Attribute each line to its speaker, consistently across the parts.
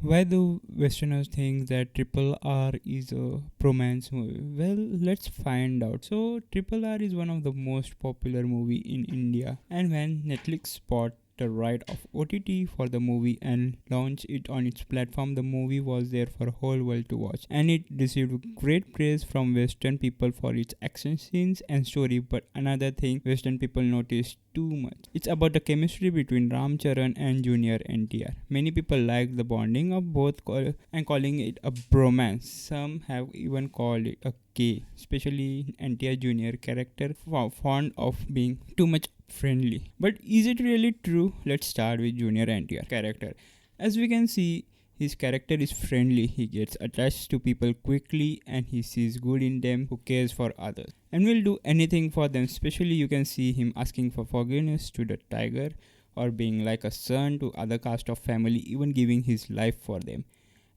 Speaker 1: Why do Westerners think that Triple R is a romance movie? Well, let's find out. So, Triple R is one of the most popular movie in India, and when Netflix bought the right of OTT for the movie and launched it on its platform, the movie was there for whole world to watch, and it received great praise from Western people for its action scenes and story. But another thing Western people noticed too much. It's about the chemistry between Ram Charan and Junior NTR. Many people like the bonding of both and calling it a bromance. Some have even called it a K, especially NTR Junior character fond of being too much friendly. But is it really true? Let's start with Junior NTR character. As we can see, his character is friendly, he gets attached to people quickly, and he sees good in them, who cares for others and will do anything for them. Especially you can see him asking for forgiveness to the tiger, or being like a son to other caste of family, even giving his life for them.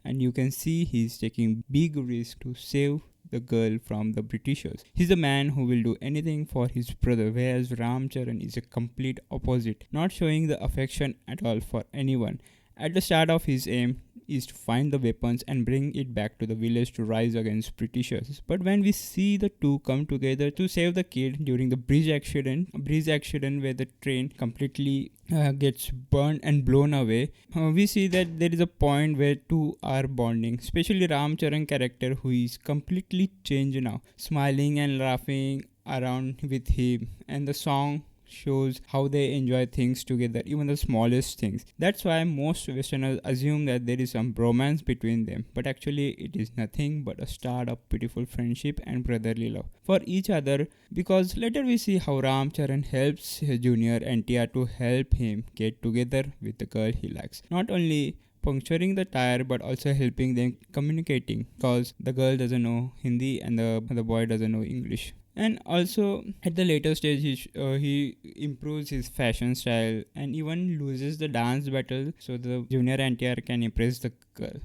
Speaker 1: And you can see he's taking big risk to save the girl from the Britishers. He's a man who will do anything for his brother, whereas Ramcharan is a complete opposite, not showing the affection at all for anyone. At the start of his aim is to find the weapons and bring it back to the village to rise against Britishers. But when we see the two come together to save the kid during the bridge accident where the train completely gets burned and blown away, we see that there is a point where two are bonding, especially Ram Charan character, who is completely changed now, smiling and laughing around with him, and the song shows how they enjoy things together, even the smallest things. That's why most Westerners assume that there is some bromance between them, but actually it is nothing but a start of beautiful friendship and brotherly love for each other. Because later we see how Ram Charan helps Junior NTR to help him get together with the girl he likes, not only puncturing the tire but also helping them communicating, because the girl doesn't know Hindi and the boy doesn't know English. And also at the later stage he improves his fashion style and even loses the dance battle so the Junior NTR can impress the girl.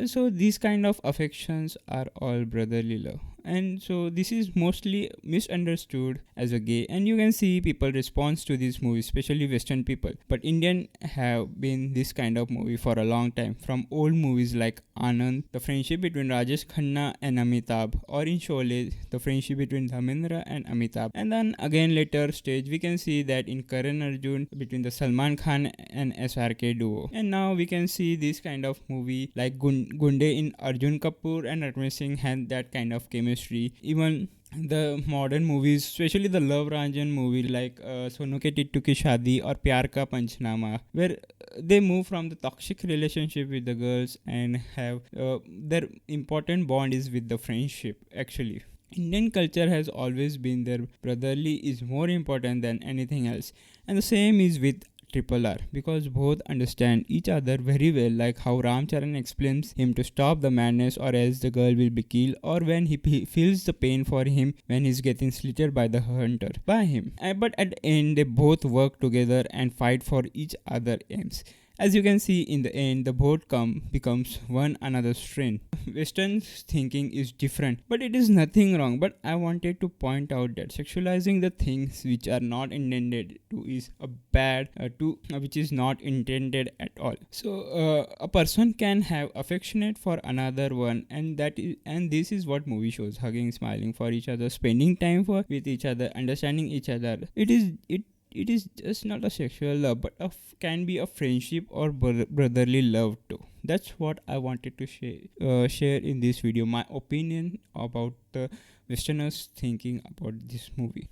Speaker 1: So these kind of affections are all brotherly love, and so this is mostly misunderstood as a gay, and you can see people response to this movie, especially Western people. But Indian have been this kind of movie for a long time, from old movies like Anand, the friendship between Rajesh Khanna and Amitabh, or in Sholay, the friendship between Dharmendra and Amitabh. And then again later stage we can see that in Karan Arjun between the Salman Khan and SRK duo. And now we can see this kind of movie like Gunde in Arjun Kapoor and Ranveer Singh had that kind of chemistry. Even the modern movies, especially the Love Ranjan movie like Sonu Ke Tittu Ki Shadi or Pyar Ka Panchnama, where they move from the toxic relationship with the girls and have their important bond is with the friendship. Actually, Indian culture has always been there. Brotherly is more important than anything else, and the same is with Triple R, because both understand each other very well, like how Ramcharan explains him to stop the madness or else the girl will be killed, or when he feels the pain for him when he's getting slitted by the hunter by him. But at the end they both work together and fight for each other aims. As you can see, in the end, the both becomes one another's friend. Western thinking is different, but it is nothing wrong. But I wanted to point out that sexualizing the things which are not intended to is a bad which is not intended at all. So a person can have affectionate for another one, and this is what movie shows: hugging, smiling for each other, spending time with each other, understanding each other. It is just not a sexual love, but can be a friendship or brotherly love too. That's what I wanted to share in this video, my opinion about the Westerners thinking about this movie.